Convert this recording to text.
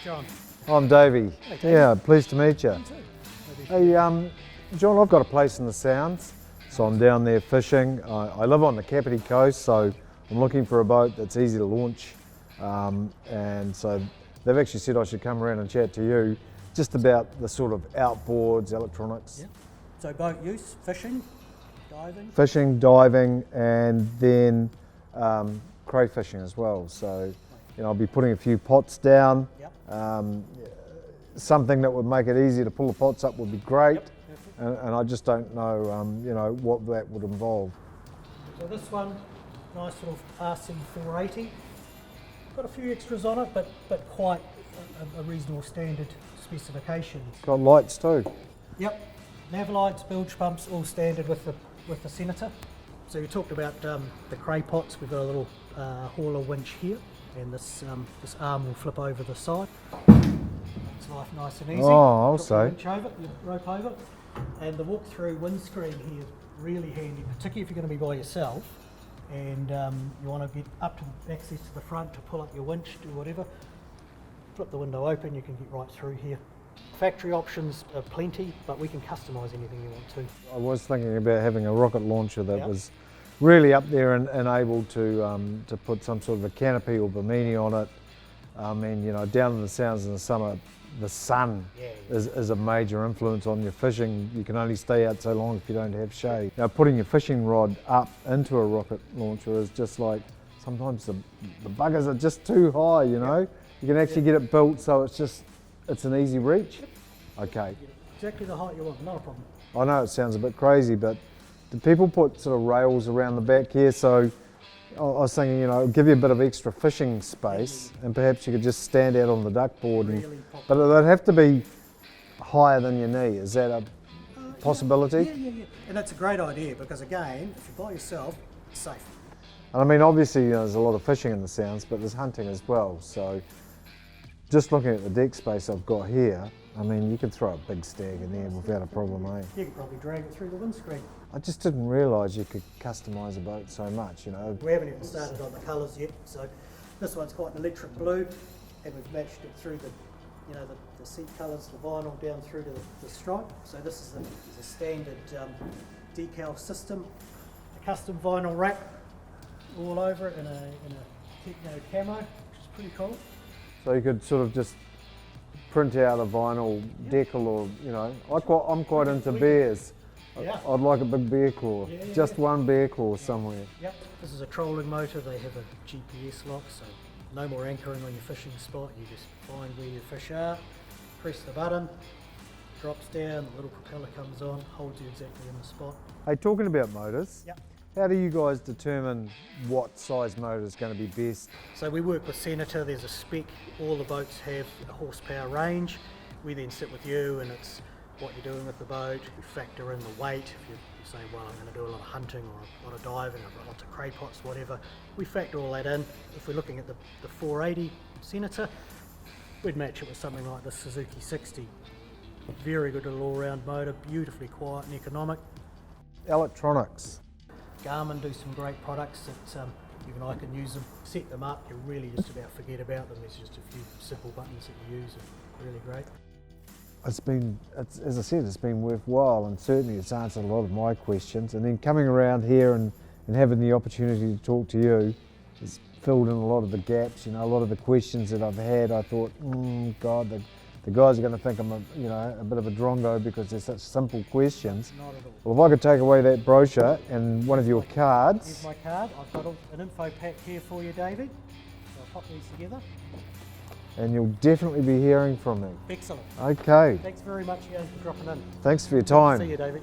John. I'm Davey. Hey, Davey. Yeah, pleased to meet you. Me too. Hey, John, I've got a place in the Sounds, so I'm down there fishing. I live on the Kapiti coast, so I'm looking for a boat that's easy to launch. And so they've actually said I should come around and chat to you just about the sort of outboards, electronics. Yeah. So boat use, fishing, diving. Fishing, diving, and then crayfishing as well. So, I'll be putting a few pots down. Yep. Something that would make it easier to pull the pots up would be great. Yep, perfect. And I just don't know, what that would involve. So this one, nice little RC 480. Got a few extras on it, but quite a reasonable standard specifications. Got lights too. Yep. Nav lights, bilge pumps, all standard with the Senator. So you talked about the cray pots. We've got a little hauler winch here, and this arm will flip over the side. Makes life nice and easy. Oh, I'll Drop say. the winch over, you rope over, and the walk-through windscreen here is really handy, particularly if you're going to be by yourself and you want to get up to access to the front to pull up your winch, do whatever. Flip the window open, you can get right through here. Factory options are plenty, but we can customise anything you want to. I was thinking about having a rocket launcher that Yep. was really up there and able to put some sort of a canopy or bimini on it. I mean, down in the Sounds in the summer, the sun is a major influence on your fishing. You can only stay out so long if you don't have shade. Now, putting your fishing rod up into a rocket launcher is just like, sometimes the buggers are just too high, You can actually get it built so it's an easy reach. Okay. Exactly the height you want, not a problem. I know it sounds a bit crazy, but do people put sort of rails around the back here? So I was thinking, give you a bit of extra fishing space, and perhaps you could just stand out on the duckboard. Really But they'd have to be higher than your knee. Is that a possibility? Yeah. And that's a great idea because, again, if you're by yourself, it's safe. And I mean, obviously, there's a lot of fishing in the Sounds, but there's hunting as well. So just looking at the deck space I've got here, I mean, you could throw a big stag in there without a problem, eh? You could probably drag it through the windscreen. I just didn't realise you could customise a boat so much, We haven't even started on the colours yet, so this one's got an electric blue, and we've matched it through the seat colours, the vinyl down through to the stripe. So this is a standard decal system, a custom vinyl wrap all over it in a techno camo, which is pretty cool. So you could sort of just print out a vinyl decal, or I'm quite into bears. Yeah. I'd like a big bear claw, just one bear claw somewhere. Yep. This is a trolling motor. They have a GPS lock, so no more anchoring on your fishing spot. You just find where your fish are, press the button, drops down, the little propeller comes on, holds you exactly in the spot. Hey, talking about motors, Yep. how do you guys determine what size motor is going to be best? So we work with Senator. There's a spec. All the boats have a horsepower range. We then sit with you, and it's what you're doing with the boat. You factor in the weight. If you're saying, well, I'm going to do a lot of hunting or a lot of diving, I've got lots of cray pots, whatever, we factor all that in. If we're looking at the 480 Senator, we'd match it with something like the Suzuki 60. Very good little all-round motor, beautifully quiet and economic. Electronics. Garmin do some great products that even I can use them. Set them up, you really just about forget about them. There's just a few simple buttons that you use, are really great. As I said, it's been worthwhile, and certainly it's answered a lot of my questions. And then coming around here and having the opportunity to talk to you has filled in a lot of the gaps. A lot of the questions that I've had, I thought, God, the guys are going to think I'm a bit of a drongo because they're such simple questions. Not at all. Well, if I could take away that brochure and one of your cards. Here's my card. I've got an info pack here for you, Davey. So I'll pop these together. And you'll definitely be hearing from me. Excellent. Okay. Thanks very much again for dropping in. Thanks for your time. See you, Davey.